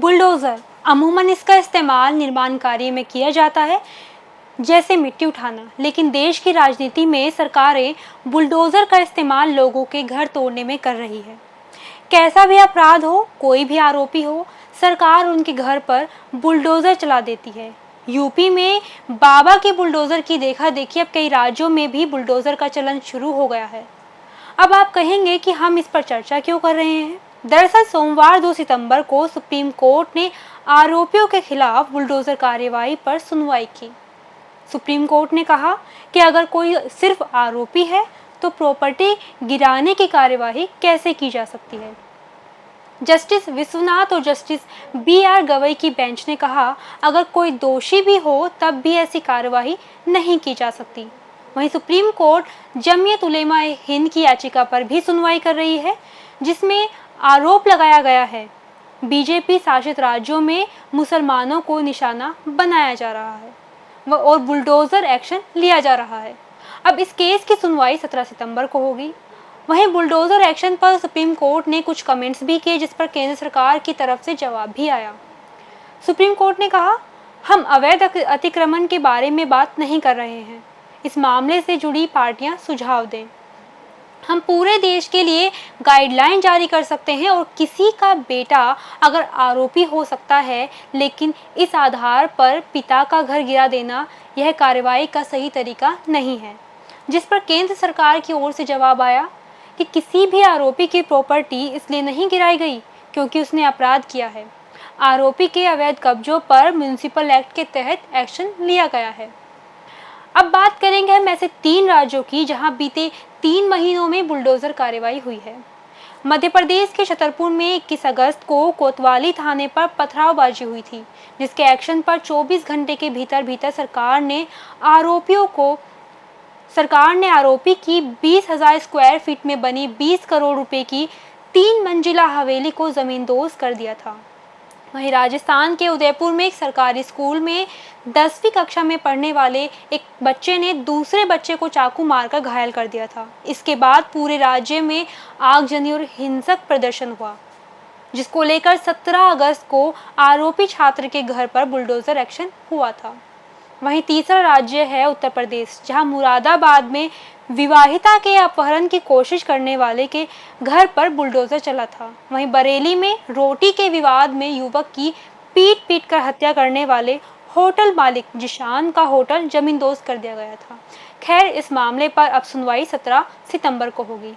Bulldozer अमूमन इसका इस्तेमाल निर्माण कार्य में किया जाता है, जैसे मिट्टी उठाना, लेकिन देश की राजनीति में सरकारें बुलडोज़र का इस्तेमाल लोगों के घर तोड़ने में कर रही है। कैसा भी अपराध हो, कोई भी आरोपी हो, सरकार उनके घर पर बुलडोज़र चला देती है। यूपी में बाबा के बुलडोज़र की देखा देखी अब कई राज्यों में भी बुलडोज़र का चलन शुरू हो गया है। अब आप कहेंगे कि हम इस पर चर्चा क्यों कर रहे हैं? दरअसल सोमवार 2 सितंबर को सुप्रीम कोर्ट ने आरोपियों के खिलाफ बुलडोज़र कार्यवाही पर सुनवाई की। सुप्रीम कोर्ट ने कहा कि अगर कोई सिर्फ आरोपी है तो प्रॉपर्टी गिराने की कार्यवाही कैसे की जा सकती है। जस्टिस विश्वनाथ और जस्टिस BR गवई की बेंच ने कहा, अगर कोई दोषी भी हो तब भी ऐसी कार्यवाही नहीं की जा सकती। वहीं सुप्रीम कोर्ट जमीयत उलेमा ए हिंद की याचिका पर भी सुनवाई कर रही है, जिसमें आरोप लगाया गया है बीजेपी शासित राज्यों में मुसलमानों को निशाना बनाया जा रहा है और बुलडोज़र एक्शन लिया जा रहा है। अब इस केस की सुनवाई 17 सितंबर को होगी। वहीं बुलडोज़र एक्शन पर सुप्रीम कोर्ट ने कुछ कमेंट्स भी किए, जिस पर केंद्र सरकार की तरफ से जवाब भी आया। सुप्रीम कोर्ट ने कहा, हम अवैध अतिक्रमण के बारे में बात नहीं कर रहे हैं। इस मामले से जुड़ी पार्टियां सुझाव दें। हम पूरे देश के लिए गाइडलाइन जारी कर सकते हैं और किसी का बेटा अगर आरोपी हो सकता है, लेकिन इस आधार पर पिता का घर गिरा देना यह कार्रवाई का सही तरीका नहीं है। जिस पर केंद्र सरकार की ओर से जवाब आया कि किसी भी आरोपी की प्रॉपर्टी इसलिए नहीं गिराई गई क्योंकि उसने अपराध किया है। आरोपी के अवैध कब्जों पर म्युनिसिपल एक्ट के तहत एक्शन लिया गया है। अब बात करेंगे हम ऐसे 3 राज्यों की जहां बीते 3 महीनों में बुलडोज़र कार्रवाई हुई है। मध्य प्रदेश के छतरपुर में 21 अगस्त को कोतवाली थाने पर पथरावबाजी हुई थी, जिसके एक्शन पर 24 घंटे के भीतर सरकार ने आरोपी की 20,000 स्क्वायर फीट में बनी 20 करोड़ रुपए की 3 मंजिला हवेली को जमींदोज कर दिया था। वहीं राजस्थान के उदयपुर में एक सरकारी स्कूल में 10वीं कक्षा में पढ़ने वाले एक बच्चे ने दूसरे बच्चे को चाकू मारकर घायल कर दिया था। इसके बाद पूरे राज्य में आगजनी और हिंसक प्रदर्शन हुआ, जिसको लेकर 17 अगस्त को आरोपी छात्र के घर पर बुलडोज़र एक्शन हुआ था। वहीं तीसरा राज्य है उत्तर प्रदेश, जहां मुरादाबाद में विवाहिता के अपहरण की कोशिश करने वाले के घर पर बुलडोज़र चला था। वहीं बरेली में रोटी के विवाद में युवक की पीट कर हत्या करने वाले होटल मालिक जिशान का होटल जमींदोज कर दिया गया था। खैर, इस मामले पर अब सुनवाई 17 सितंबर को होगी।